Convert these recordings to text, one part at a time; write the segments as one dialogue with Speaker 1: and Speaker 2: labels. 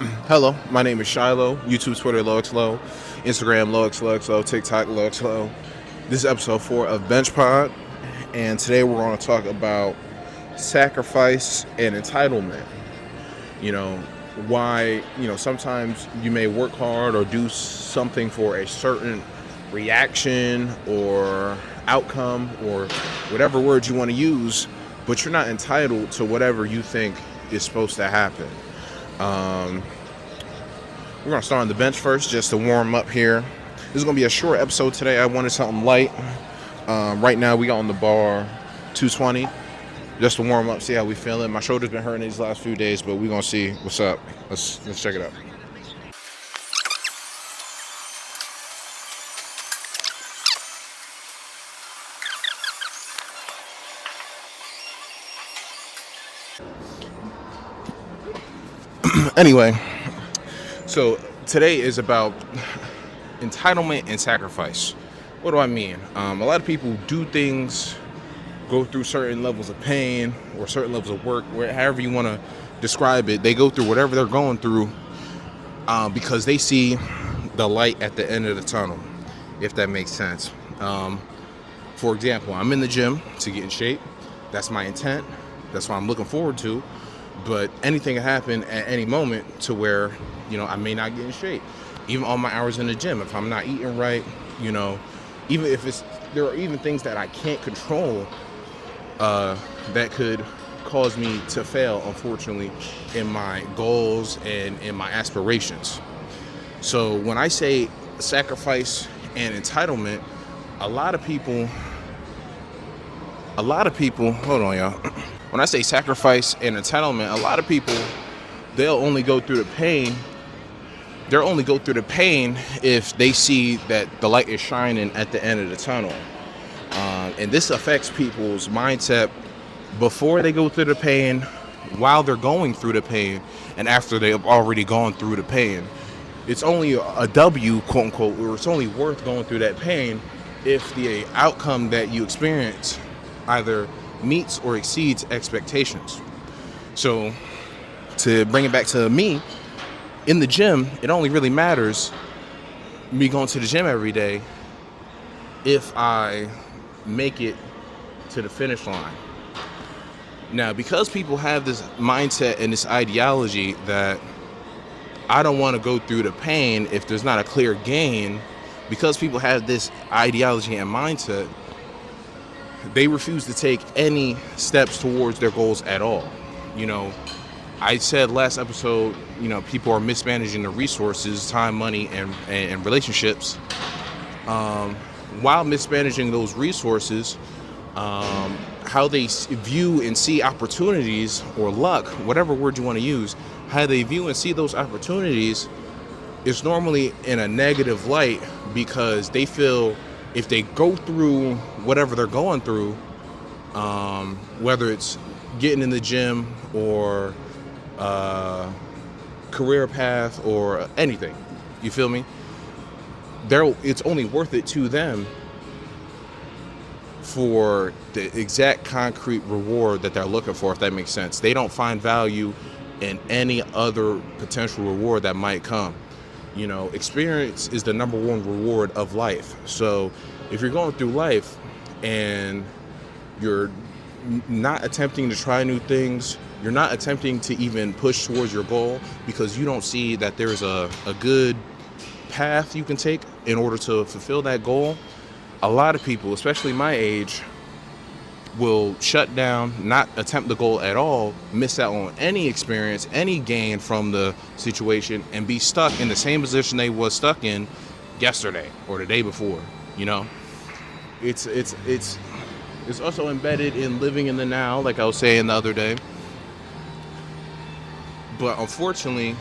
Speaker 1: Hello, my name is Shiloh. YouTube, Twitter, LohxLoh. Instagram, LohxLohxLoh. TikTok, LohxLoh. This is episode 4 of BenchPod, and today we're going to talk about sacrifice and entitlement. You know, why, sometimes you may work hard or do something for a certain reaction or outcome or whatever words you want to use, but you're not entitled to whatever you think is supposed to happen. We're going to start on the bench first just to warm up here. This is going to be a short episode today. I wanted something light. Right now we got on the bar 220 just to warm up, see how we feeling. My shoulder's been hurting these last few days, but we're going to see what's up. Let's check it out. Anyway, so today is about entitlement and sacrifice. What do I mean? A lot of people do things, go through certain levels of pain or certain levels of work, however you want to describe it. They go through whatever they're going through because they see the light at the end of the tunnel, if that makes sense. For example, I'm in the gym to get in shape. That's my intent. That's what I'm looking forward to. But anything can happen at any moment to where, I may not get in shape. Even on my hours in the gym, if I'm not eating right, even if there are even things that I can't control that could cause me to fail, unfortunately, in my goals and in my aspirations. So when I say sacrifice and entitlement, a lot of people, hold on, y'all. When I say sacrifice and entitlement, a lot of people, they'll only go through the pain. They'll only go through the pain if they see that the light is shining at the end of the tunnel. And this affects people's mindset before they go through the pain, while they're going through the pain, and after they have already gone through the pain. It's only a W, quote unquote, or it's only worth going through that pain if the outcome that you experience either meets or exceeds expectations. So to bring it back to me, in the gym, it only really matters me going to the gym every day if I make it to the finish line. Now, because people have this mindset and this ideology that I don't want to go through the pain if there's not a clear gain, because people have this ideology and mindset, they refuse to take any steps towards their goals at all. I said last episode, people are mismanaging the resources, time, money, and relationships. While mismanaging those resources, how they view and see opportunities or luck, whatever word you want to use, how they view and see those opportunities is normally in a negative light, because they feel if they go through whatever they're going through, whether it's getting in the gym or career path or anything, you feel me? It's only worth it to them for the exact concrete reward that they're looking for, if that makes sense. They don't find value in any other potential reward that might come. Experience is the number one reward of life. So if you're going through life and you're not attempting to try new things, you're not attempting to even push towards your goal because you don't see that there's a good path you can take in order to fulfill that goal, a lot of people, especially my age, will shut down, not attempt the goal at all, miss out on any experience, any gain from the situation, and be stuck in the same position they was stuck in yesterday or the day before. It's also embedded in living in the now, like I was saying the other day. But unfortunately,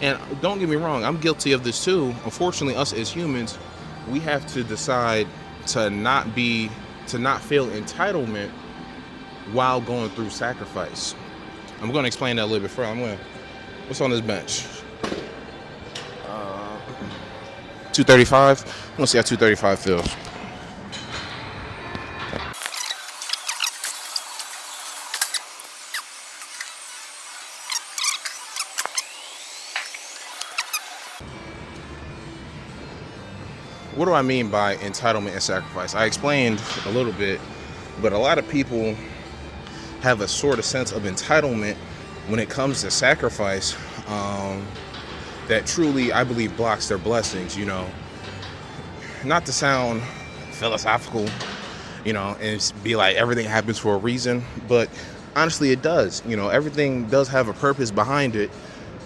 Speaker 1: and don't get me wrong, I'm guilty of this too. Unfortunately, us as humans, we have to decide to not feel entitlement while going through sacrifice. I'm going to explain that a little bit further. What's on this bench? 235. I'm going to see how 235 feels. what do I mean by entitlement and sacrifice? I explained a little bit, but a lot of people have a sort of sense of entitlement when it comes to sacrifice, that truly, I believe, blocks their blessings, Not to sound philosophical, and be like everything happens for a reason, but honestly it does. Everything does have a purpose behind it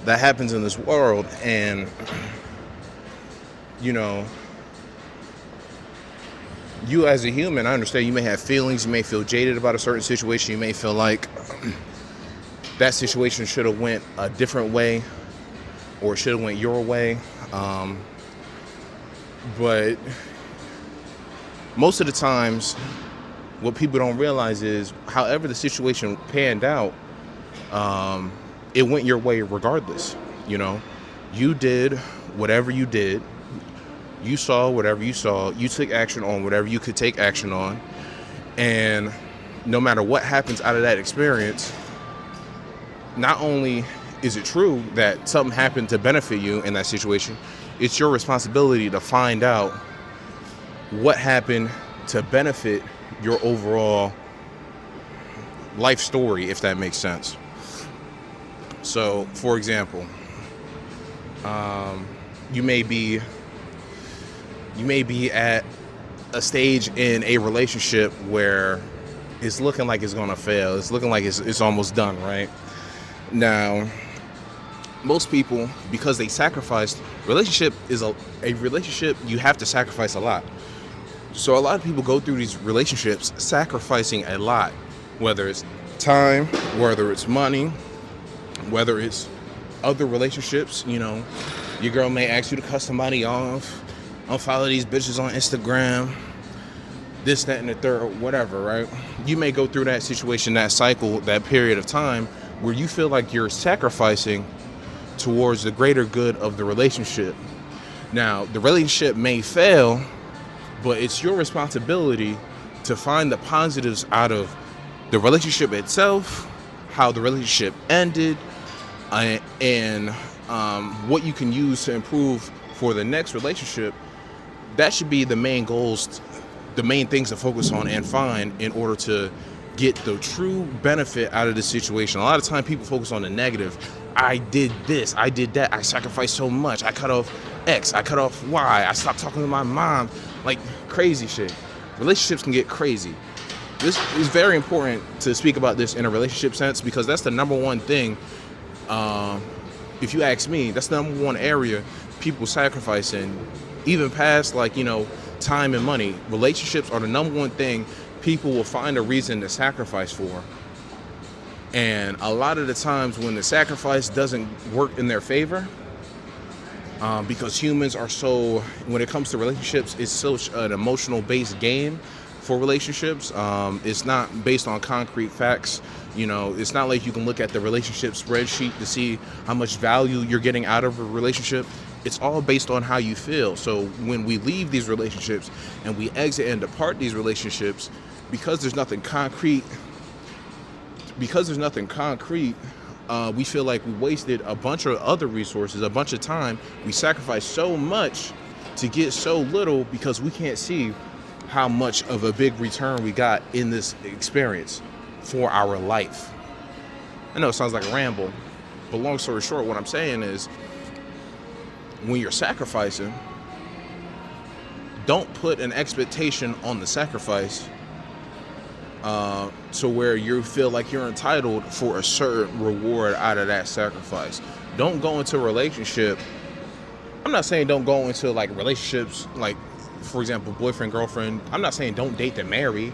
Speaker 1: that happens in this world. And you as a human, I understand you may have feelings, you may feel jaded about a certain situation, you may feel like that situation should have went a different way or should have went your way, but most of the times what people don't realize is however the situation panned out, it went your way regardless. You did whatever you did, you saw whatever you saw, you took action on whatever you could take action on, and no matter what happens out of that experience, not only is it true that something happened to benefit you in that situation, it's your responsibility to find out what happened to benefit your overall life story, if that makes sense. So, for example, you may be at a stage in a relationship where it's looking like it's gonna fail. It's looking like it's almost done, right? Now, most people, because they sacrificed, relationship is a relationship, you have to sacrifice a lot. So a lot of people go through these relationships sacrificing a lot, whether it's time, whether it's money, whether it's other relationships. Your girl may ask you to cut somebody off, unfollow these bitches on Instagram, this, that, and the third, or whatever, right? You may go through that situation, that cycle, that period of time where you feel like you're sacrificing towards the greater good of the relationship. Now, the relationship may fail, but it's your responsibility to find the positives out of the relationship itself, how the relationship ended, and what you can use to improve for the next relationship. That should be the main goals, the main things to focus on and find in order to get the true benefit out of the situation. A lot of time people focus on the negative. I did this, I did that, I sacrificed so much, I cut off X, I cut off Y, I stopped talking to my mom, like crazy shit. Relationships can get crazy. This is very important to speak about this in a relationship sense, because that's the number one thing, if you ask me, that's the number one area people sacrifice in, even past time and money. Relationships are the number one thing people will find a reason to sacrifice for. And a lot of the times when the sacrifice doesn't work in their favor, because humans are so, when it comes to relationships, it's such an emotional based game for relationships. It's not based on concrete facts. It's not like you can look at the relationship spreadsheet to see how much value you're getting out of a relationship. It's all based on how you feel. So when we leave these relationships and we exit and depart these relationships, because there's nothing concrete, we feel like we wasted a bunch of other resources, a bunch of time. We sacrificed so much to get so little because we can't see how much of a big return we got in this experience for our life. I know it sounds like a ramble, but long story short, what I'm saying is, when you're sacrificing, don't put an expectation on the sacrifice to where you feel like you're entitled for a certain reward out of that sacrifice. Don't go into a relationship. I'm not saying don't go into relationships, like, for example, boyfriend, girlfriend. I'm not saying don't date to marry,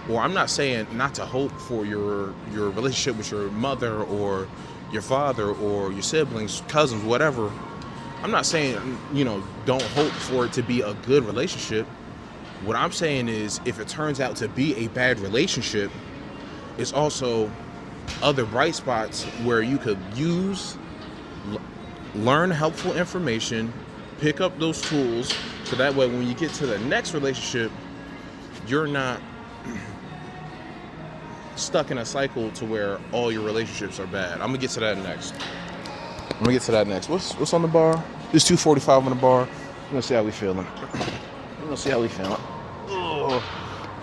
Speaker 1: or I'm not saying not to hope for your relationship with your mother or your father or your siblings, cousins, whatever. I'm not saying, don't hope for it to be a good relationship. What I'm saying is, if it turns out to be a bad relationship, it's also other bright spots where you could learn helpful information, pick up those tools, so that way when you get to the next relationship, you're not stuck in a cycle to where all your relationships are bad. I'm gonna get to that next. What's on the bar? It's 2:45 on the bar. I'm gonna see how we feeling. We'll see how we feel. Oh,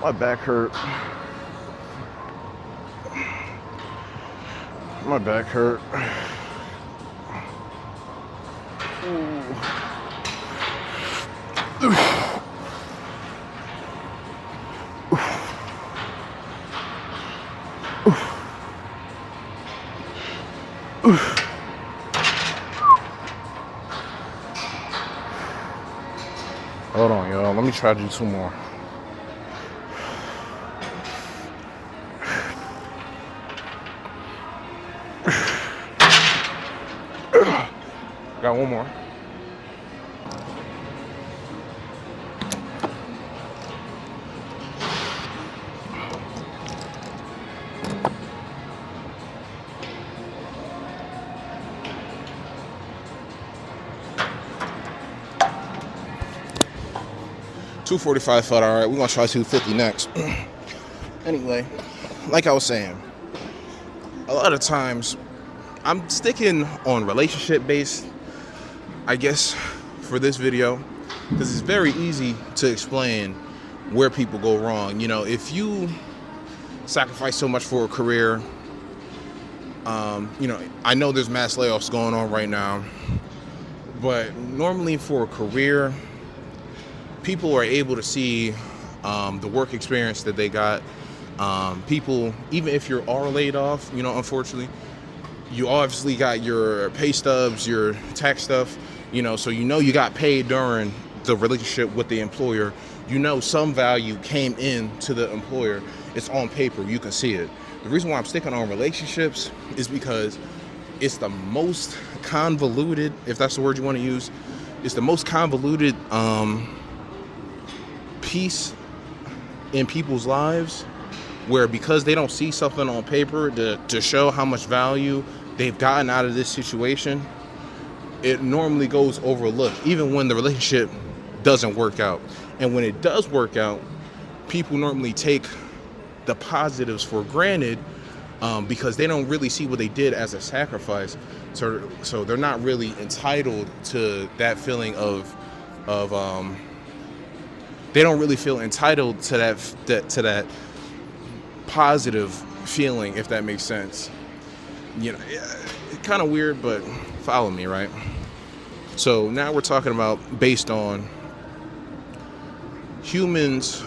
Speaker 1: my back hurt. My back hurt. Hold on, y'all. Let me try to do 2 more. Got 1 more. $245 felt all right. We're gonna try $250 next. Anyway, like I was saying, a lot of times I'm sticking on relationship based, I guess, for this video, because it's very easy to explain where people go wrong. You know, if you sacrifice so much for a career, you know, I know there's mass layoffs going on right now, but normally for a career, people are able to see the work experience that they got. People, even if you are laid off, you know, unfortunately, you obviously got your pay stubs, your tax stuff, you know, so you know you got paid during the relationship with the employer. You know some value came in to the employer. It's on paper. You can see it. The reason why I'm sticking on relationships is because it's the most convoluted, if that's the word you want to use, it's the most convoluted piece in people's lives, where because they don't see something on paper to show how much value they've gotten out of this situation, it normally goes overlooked, even when the relationship doesn't work out. And when it does work out, people normally take the positives for granted, because they don't really see what they did as a sacrifice. So they're not really entitled to that feeling of they don't really feel entitled to that positive feeling, if that makes sense. You know, kind of weird, but follow me, right? So now we're talking about based on humans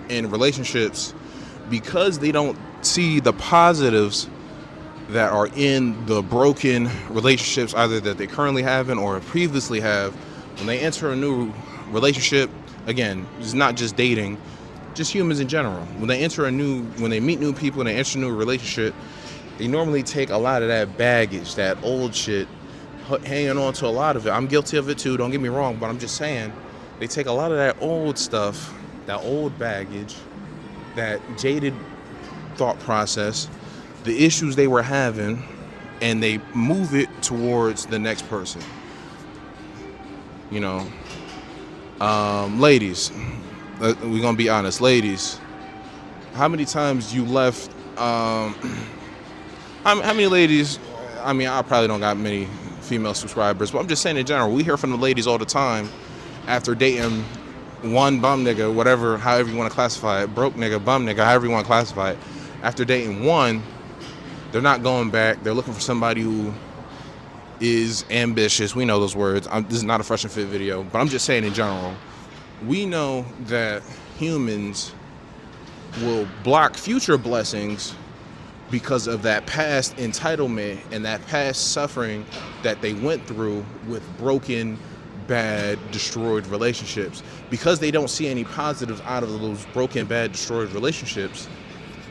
Speaker 1: in relationships, because they don't see the positives that are in the broken relationships, either that they currently have or previously have. When they enter a new relationship, again, it's not just dating, just humans in general. When they meet new people and they enter a new relationship, they normally take a lot of that baggage, that old shit, hanging on to a lot of it. I'm guilty of it too, don't get me wrong, but I'm just saying, they take a lot of that old stuff, that old baggage, that jaded thought process, the issues they were having, and they move it towards the next person. You know, ladies, we're gonna be honest, ladies, how many times you left, how many ladies, I mean, I probably don't got many female subscribers, but I'm just saying in general, we hear from the ladies all the time after dating one bum nigga, whatever, however you want to classify it, broke nigga, bum nigga, however you want to classify it. After dating one, they're not going back. They're looking for somebody who is ambitious. We know those words. This is not a Fresh and Fit video, but I'm just saying in general, we know that humans will block future blessings because of that past entitlement and that past suffering that they went through with broken, bad, destroyed relationships. Because they don't see any positives out of those broken, bad, destroyed relationships,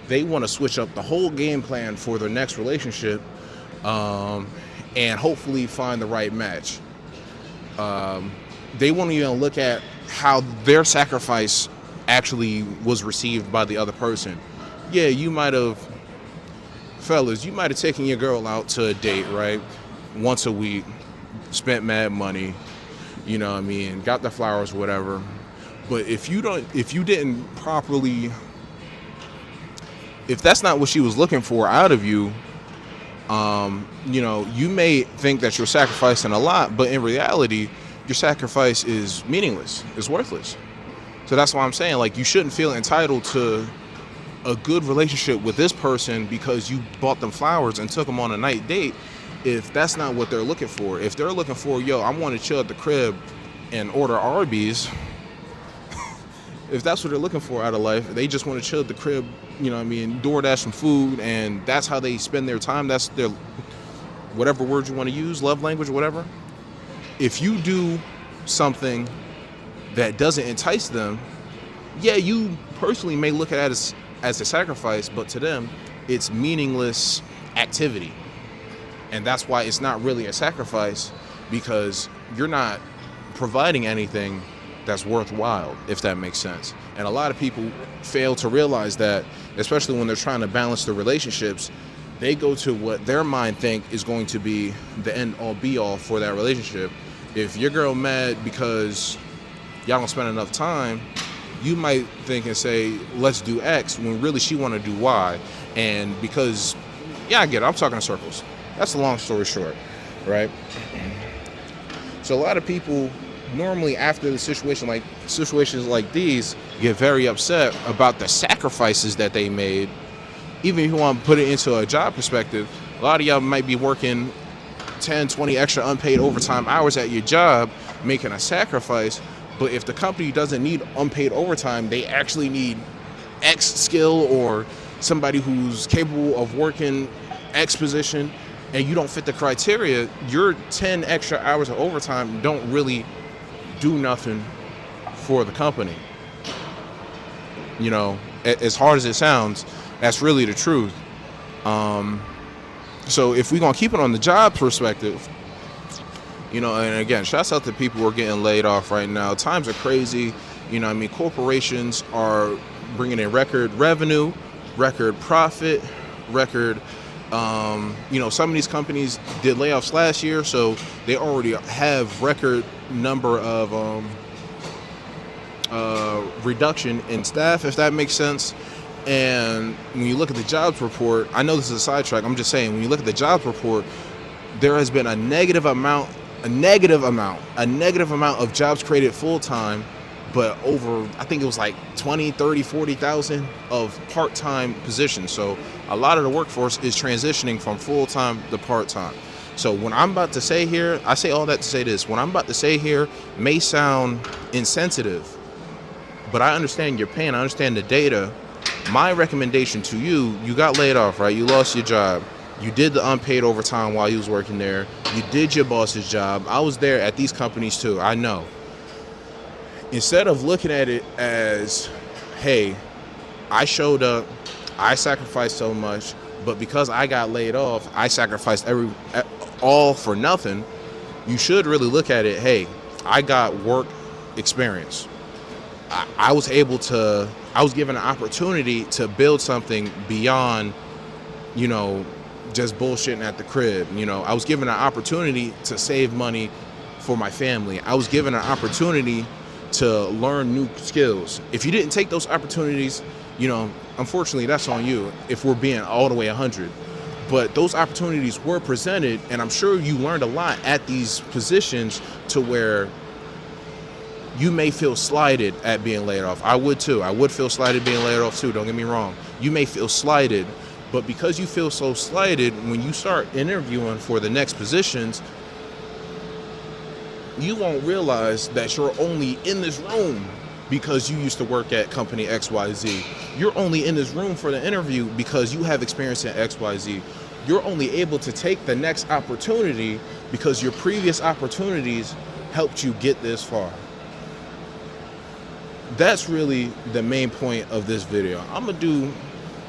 Speaker 1: they want to switch up the whole game plan for their next relationship, and hopefully find the right match. They won't even look at how their sacrifice actually was received by the other person. Yeah, fellas, you might have taken your girl out to a date, right? Once a week, spent mad money, you know what I mean, got the flowers, whatever. But if that's not what she was looking for out of you, you know, you may think that you're sacrificing a lot, but in reality, your sacrifice is meaningless, it's worthless. So that's why I'm saying, like, you shouldn't feel entitled to a good relationship with this person because you bought them flowers and took them on a night date, if that's not what they're looking for. If they're looking for, yo, I want to chill at the crib and order Arby's, if that's what they're looking for out of life, they just want to chill at the crib, you know what I mean, DoorDash some food, and that's how they spend their time, that's their, whatever word you want to use, love language or whatever. If you do something that doesn't entice them, yeah, you personally may look at it as a sacrifice, but to them, it's meaningless activity. And that's why it's not really a sacrifice, because you're not providing anything that's worthwhile, if that makes sense. And a lot of people fail to realize that, especially when they're trying to balance their relationships. They go to what their mind think is going to be the end all be all for that relationship. If your girl mad because y'all don't spend enough time, you might think and say, let's do X, when really she want to do Y. And because, yeah, I get it, I'm talking in circles. That's a long story short, right? So a lot of people normally after the situations like these get very upset about the sacrifices that they made. Even if you want to put it into a job perspective, a lot of y'all might be working 10, 20 extra unpaid overtime hours at your job, making a sacrifice. But if the company doesn't need unpaid overtime, they actually need X skill or somebody who's capable of working X position, and you don't fit the criteria, your 10 extra hours of overtime don't really do nothing for the company. You know, as hard as it sounds, that's really the truth. So if we're gonna keep it on the job perspective, you know, and again, shouts out to people who are getting laid off right now. Times are crazy. You know what I mean? Corporations are bringing in record revenue, record profit, record, you know, some of these companies did layoffs last year, so they already have record number of reduction in staff, if that makes sense. And when you look at the jobs report, I know this is a sidetrack, I'm just saying, when you look at the jobs report, there has been a negative amount of jobs created full-time, but over, I think it was like 20, 30, 40,000 of part-time positions. So a lot of the workforce is transitioning from full-time to part-time. So what I'm about to say here, I say all that to say this, what I'm about to say here may sound insensitive, but I understand your pain, I understand the data. My recommendation to you, you got laid off, right? You lost your job. You did the unpaid overtime while you was working there. You did your boss's job. I was there at these companies too, I know. Instead of looking at it as, hey, I showed up, I sacrificed so much, but because I got laid off, I sacrificed all for nothing, you should really look at it, hey, I got work experience. I was given an opportunity to build something beyond, you know, just bullshitting at the crib. You know, I was given an opportunity to save money for my family. I was given an opportunity to learn new skills. If you didn't take those opportunities, you know, unfortunately, that's on you if we're being all the way 100. But those opportunities were presented, and I'm sure you learned a lot at these positions to where you may feel slighted at being laid off. I would too. I would feel slighted being laid off too, don't get me wrong. You may feel slighted, but because you feel so slighted, when you start interviewing for the next positions, you won't realize that you're only in this room because you used to work at company XYZ. You're only in this room for the interview because you have experience in XYZ. You're only able to take the next opportunity because your previous opportunities helped you get this far. That's really the main point of this video. I'm gonna do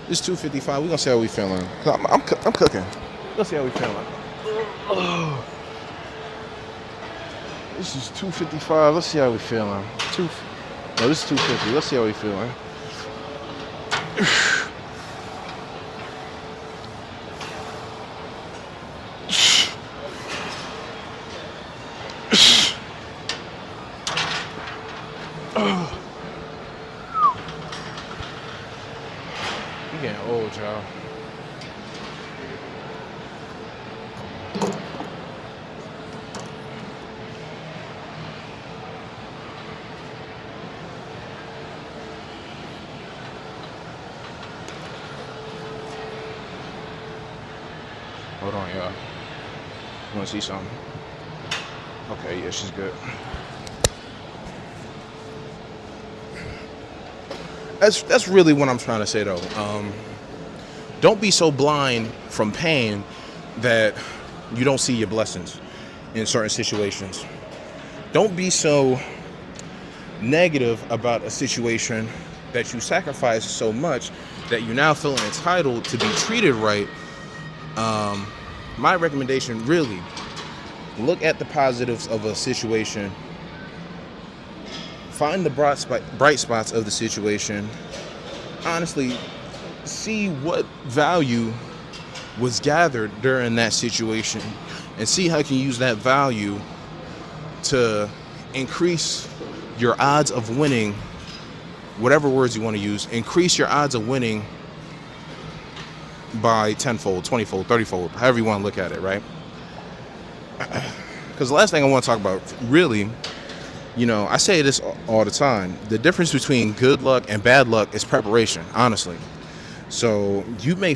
Speaker 1: this 255. We're gonna see how we feeling. I'm cooking. Let's see how we feeling. This is 255. Let's see how we feeling. No, this is 250. Let's see how we feeling. You getting old, y'all. Hold on, y'all. You want to see something? Okay, yeah, she's good. That's really what I'm trying to say, though. Don't be so blind from pain that you don't see your blessings in certain situations. Don't be so negative about a situation that you sacrifice so much that you now feel entitled to be treated right. My recommendation, really, look at the positives of a situation. Find the bright spots of the situation. Honestly, see what value was gathered during that situation and see how you can use that value to increase your odds of winning, whatever words you want to use, increase your odds of winning by 10-fold, 20-fold, 30-fold, however you want to look at it, right? Because the last thing I want to talk about, really, I say this all the time. The difference between good luck and bad luck is preparation, honestly. So you may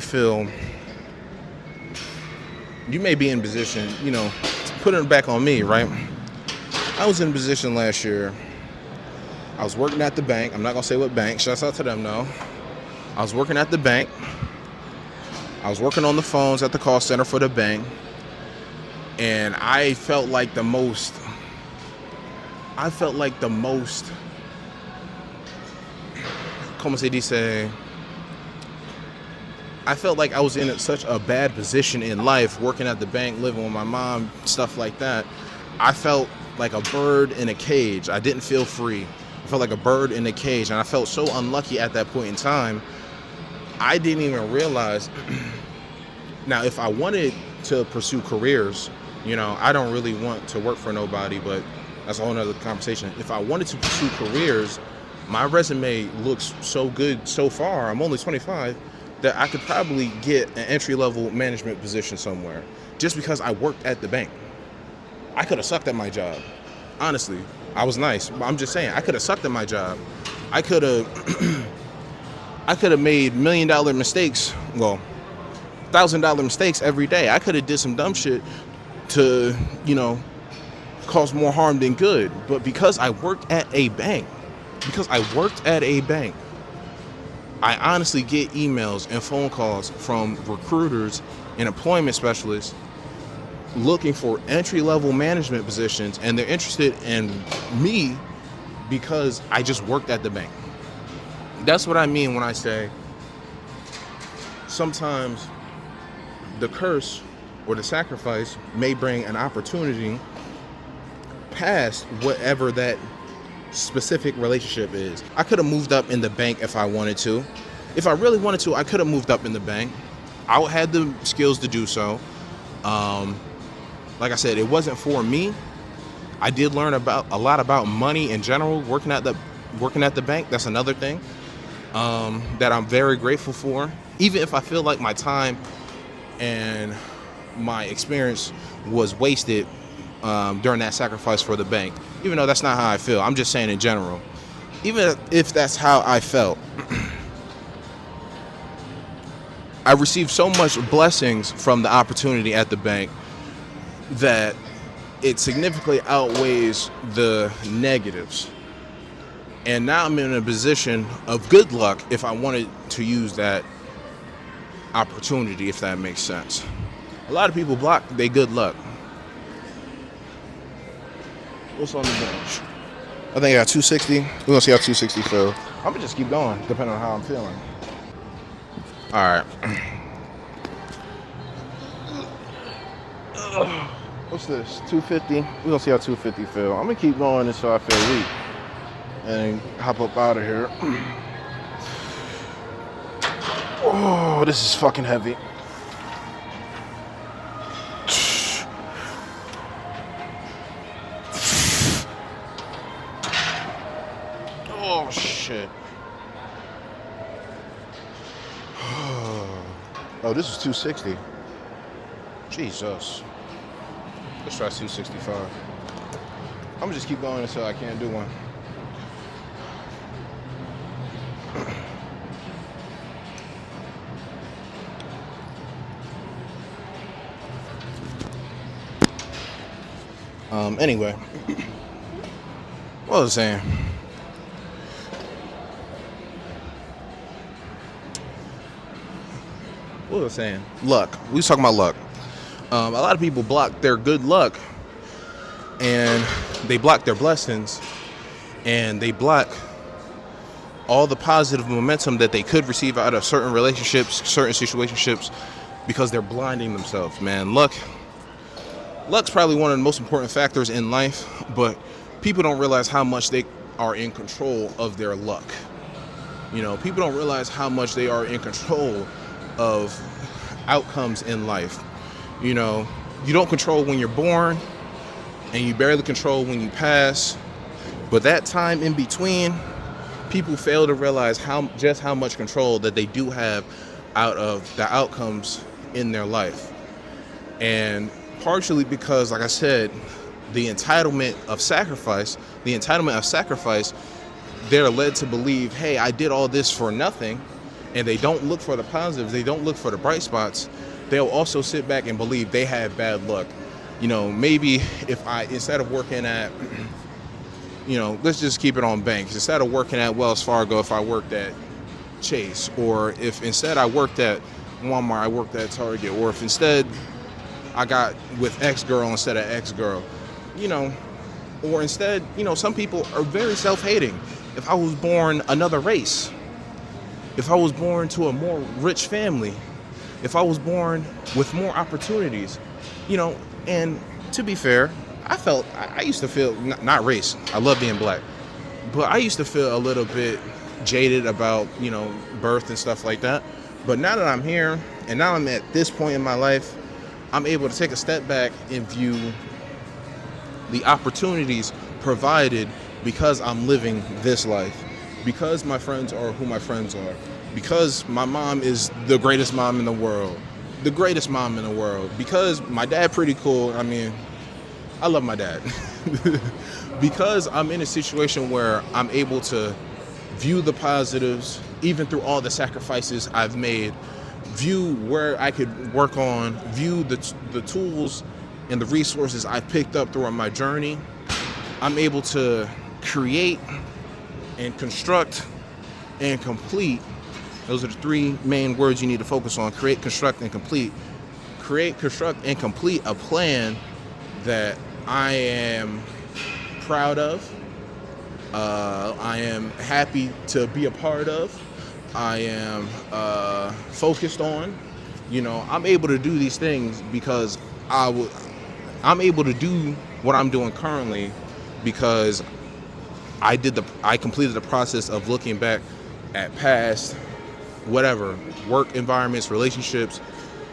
Speaker 1: be in position, putting it back on me, right? I was in position last year. I was working at the bank. I'm not going to say what bank. Shouts out to them, though. I was working at the bank. I was working on the phones at the call center for the bank. And I felt like the most, como se dice, I felt like I was in such a bad position in life, working at the bank, living with my mom, stuff like that. I felt like a bird in a cage. I didn't feel free. I felt like a bird in a cage, and I felt so unlucky at that point in time. I didn't even realize. Now, if I wanted to pursue careers, I don't really want to work for nobody, but that's a whole nother conversation. If I wanted to pursue careers, my resume looks so good so far. I'm only 25, that I could probably get an entry-level management position somewhere just because I worked at the bank. I could have sucked at my job. Honestly, I was nice. But I'm just saying, I could have sucked at my job. I could have made $1 million mistakes. Well, $1,000 mistakes every day. I could have did some dumb shit to, cause more harm than good. But because I worked at a bank, I honestly get emails and phone calls from recruiters and employment specialists looking for entry-level management positions, and they're interested in me because I just worked at the bank. That's what I mean when I say sometimes the curse or the sacrifice may bring an opportunity past whatever that specific relationship is. I could have moved up in the bank if I wanted to. If I really wanted to, I could have moved up in the bank. I had the skills to do so. Like I said, it wasn't for me. I did learn a lot about money in general working at the bank. That's another thing that I'm very grateful for. Even if I feel like my time and my experience was wasted during that sacrifice for the bank, even though that's not how I feel. I'm just saying in general. Even if that's how I felt, I received so much blessings from the opportunity at the bank that it significantly outweighs the negatives. And now I'm in a position of good luck if I wanted to use that opportunity, if that makes sense. A lot of people block their good luck. What's on the bench? I think I got 260. We're gonna see how 260 feel. I'm gonna just keep going, depending on how I'm feeling. All right. What's this? 250. We're gonna see how 250 feel. I'm gonna keep going until I feel weak, and hop up out of here. Oh, this is fucking heavy. Oh shit. Oh, this is 260. Jesus. Let's try 265. I'm gonna just keep going until I can't do one. Anyway, what was I saying? What was I saying? Luck. We was talking about luck. A lot of people block their good luck, and they block their blessings, and they block all the positive momentum that they could receive out of certain relationships, certain situationships, because they're blinding themselves, man. Luck's probably one of the most important factors in life, but people don't realize how much they are in control of their luck. You know, people don't realize how much they are in control of outcomes in life. You know, you don't control when you're born, and you barely control when you pass, but that time in between, people fail to realize how much control that they do have out of the outcomes in their life. And partially because, like I said, the entitlement of sacrifice, they're led to believe, hey, I did all this for nothing, and they don't look for the positives, they don't look for the bright spots. They'll also sit back and believe they had bad luck. You know, maybe if instead of working at, you know, let's just keep it on banks. Instead of working at Wells Fargo, if I worked at Chase, or if instead I worked at Walmart, I worked at Target, or if instead I got with X girl instead of X girl, you know, or instead, you know, some people are very self-hating. If I was born another race, if I was born to a more rich family, if I was born with more opportunities, you know, and to be fair, I used to feel, not race, I love being black, but I used to feel a little bit jaded about, you know, birth and stuff like that. But now that I'm here, and now I'm at this point in my life, I'm able to take a step back and view the opportunities provided because I'm living this life, because my friends are who my friends are, because my mom is the greatest mom in the world, because my dad pretty cool. I mean, I love my dad. Because I'm in a situation where I'm able to view the positives, even through all the sacrifices I've made, view where I could work on, view the tools and the resources I've picked up throughout my journey. I'm able to create and construct and complete. Those are the three main words you need to focus on: create, construct, and complete. Create, construct, and complete a plan that I am proud of, I am happy to be a part of, I am focused on. You know, I'm able to do these things because I'm able to do what I'm doing currently because I completed the process of looking back at past whatever work environments, relationships,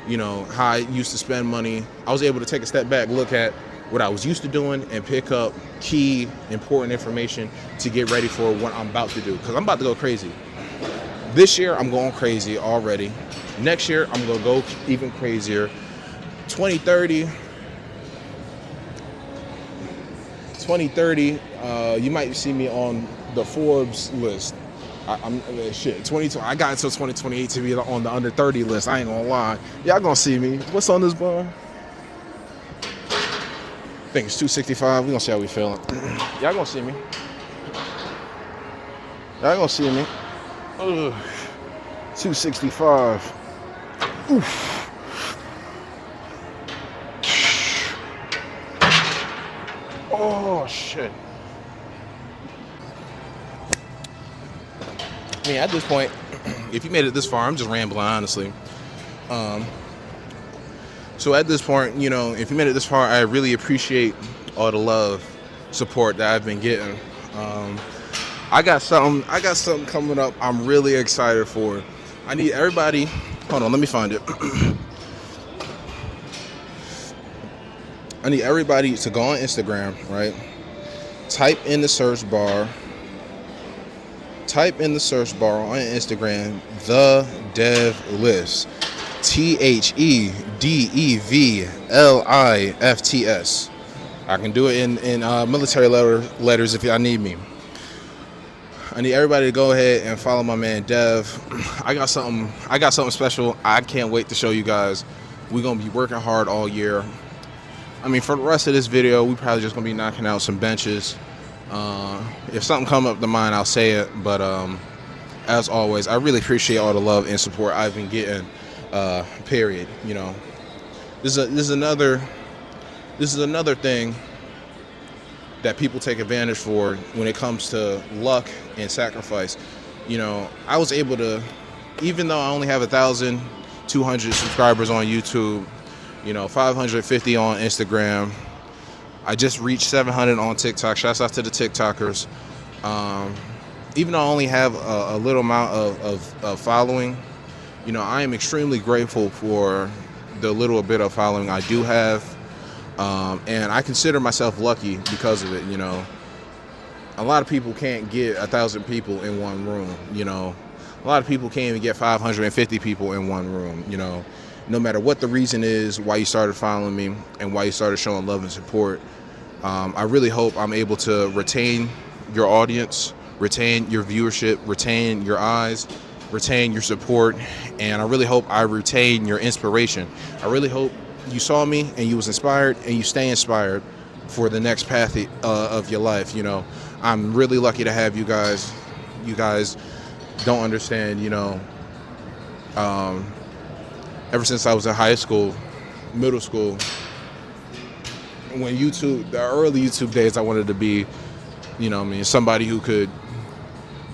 Speaker 1: you know, how I used to spend money. I was able to take a step back, look at what I was used to doing, and pick up key important information to get ready for what I'm about to do, because I'm about to go crazy. This year I'm going crazy already. Next year I'm gonna go even crazier. 2030, you might see me on the Forbes list. I'm 2020. I got until 2028 to be on the under 30 list. I ain't gonna lie. Y'all gonna see me. What's on this bar? I think it's 265. We gonna see how we feeling. Y'all gonna see me. Ugh. 265. Oof. Oh shit. I mean, at this point, if you made it this far, I'm just rambling, honestly. So at this point, you know, if you made it this far, I really appreciate all the love, support that I've been getting. I got something coming up I'm really excited for. I need everybody, hold on, let me find it. I need everybody to go on Instagram, right? Type in the search bar on Instagram, The Dev Lifts. THEDEVLIFTS. I can do it in military letters if y'all need me. I need everybody to go ahead and follow my man Dev. I got something special. I can't wait to show you guys. We're gonna be working hard all year. I mean, for the rest of this video, we probably just gonna be knocking out some benches. If something come up to mind, I'll say it. But as always, I really appreciate all the love and support I've been getting. Period. You know, this is another thing that people take advantage for when it comes to luck and sacrifice. You know, I was able to, even though I only have 1,200 subscribers on YouTube, you know, 550 on Instagram. I just reached 700 on TikTok. Shouts out to the TikTokers. Even though I only have a little amount of following, you know, I am extremely grateful for the little bit of following I do have. And I consider myself lucky because of it. You know, a lot of people can't get 1,000 people in one room. You know, a lot of people can't even get 550 people in one room. You know, no matter what the reason is why you started following me and why you started showing love and support. I really hope I'm able to retain your audience, retain your viewership, retain your eyes, retain your support, and I really hope I retain your inspiration. I really hope you saw me and you was inspired and you stay inspired for the next path of your life. You know, I'm really lucky to have you guys. You guys don't understand, you know, ever since I was in high school, middle school, when the early YouTube days, I wanted to be, you know, I mean, somebody who could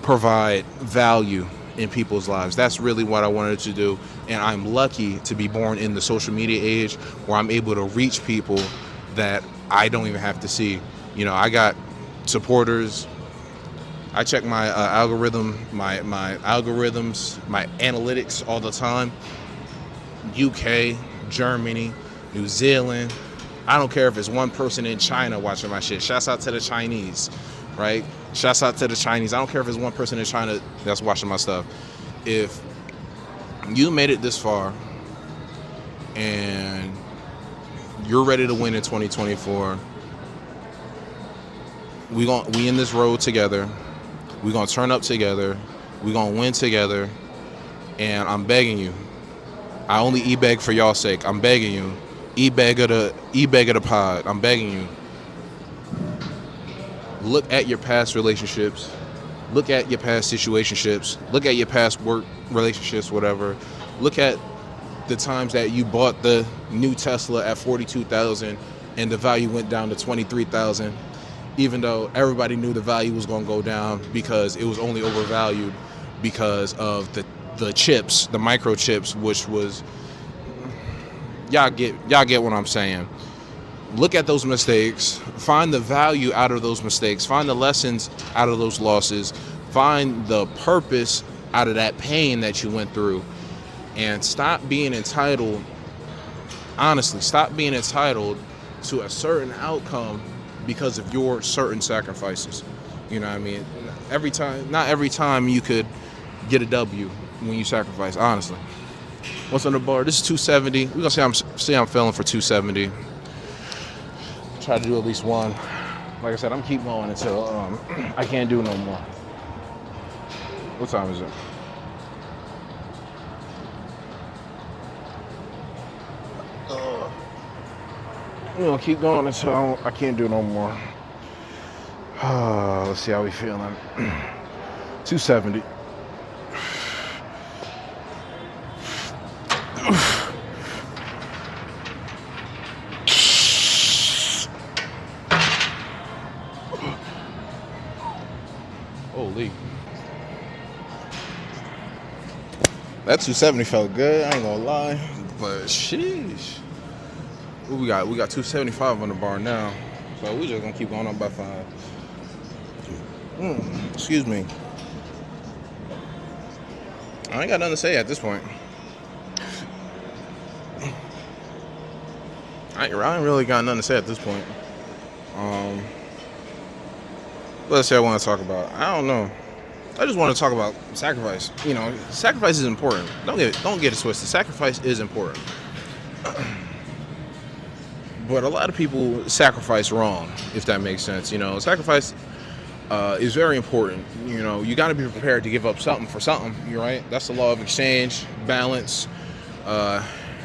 Speaker 1: provide value in people's lives. That's really what I wanted to do. And I'm lucky to be born in the social media age where I'm able to reach people that I don't even have to see. You know, I got supporters. I check my my algorithms, my analytics all the time. UK, Germany, New Zealand. I don't care if it's one person in China watching my shit. Shouts out to the Chinese, right? Shouts out to the Chinese. I don't care if it's one person in China that's watching my stuff. If you made it this far and you're ready to win in 2024, we in this road together. We're gonna turn up together. We're gonna win together. And I'm begging you. I only e-beg for y'all's sake. I'm begging you. E-beg of the pod. I'm begging you. Look at your past relationships. Look at your past situationships. Look at your past work relationships, whatever. Look at the times that you bought the new Tesla at $42,000 and the value went down to $23,000, even though everybody knew the value was going to go down because it was only overvalued because of the chips, the microchips, which was, y'all get what I'm saying. Look at those mistakes, find the value out of those mistakes, find the lessons out of those losses, find the purpose out of that pain that you went through, and stop being entitled. Honestly, stop being entitled to a certain outcome because of your certain sacrifices. You know what I mean? Not every time you could get a W when you sacrifice, honestly. What's on the bar? This is 270. We're gonna see I'm feeling for 270. Try to do at least one. Like I said, I'm keep going until I can't do no more. What time is it? We're gonna keep going until I can't do no more. Let's see how we feeling. 270. Holy. That 270 felt good, I ain't gonna lie. But sheesh. What we got? We got 275 on the bar now. So we just gonna keep going up by 5. Excuse me. I ain't got nothing to say at this point. I ain't really got nothing to say at this point. Let's say I want to talk about. I don't know. I just want to talk about sacrifice. You know, sacrifice is important. Don't get it twisted. Sacrifice is important. But a lot of people sacrifice wrong, if that makes sense. You know, sacrifice is very important. You know, you got to be prepared to give up something for something. You're right. That's the law of exchange, balance.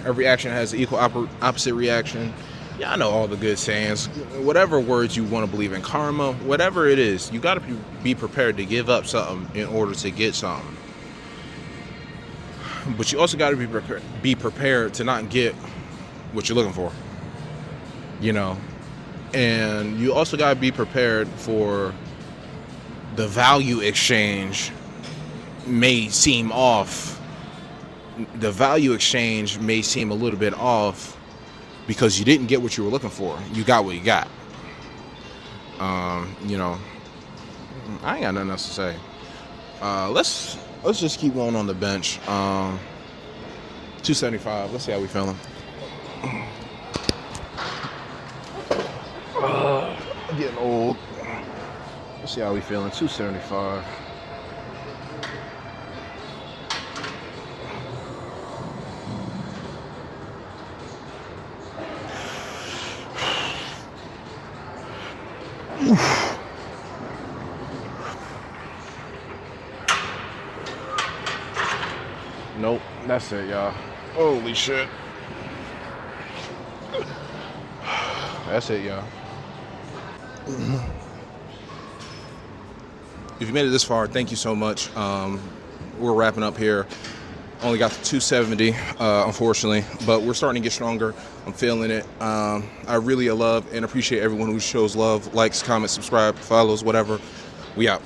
Speaker 1: Every action has an equal opposite reaction. Yeah, I know all the good sayings. Whatever words you want to believe in, karma, whatever it is, you got to be prepared to give up something in order to get something. But you also got to be prepared to not get what you're looking for. You know, and you also got to be prepared for the value exchange may seem off. The value exchange may seem a little bit off because you didn't get what you were looking for. You got what you got. You know, I ain't got nothing else to say. Let's just keep going on the bench. 275. Let's see how we feeling. Getting old. Let's see how we feeling. 275. Nope, that's it, y'all. Holy shit. That's it, y'all. If you made it this far, thank you so much. We're wrapping up here. Only got to 270, unfortunately, but we're starting to get stronger. I'm feeling it. I really love and appreciate everyone who shows love, likes, comments, subscribe, follows, whatever. We out.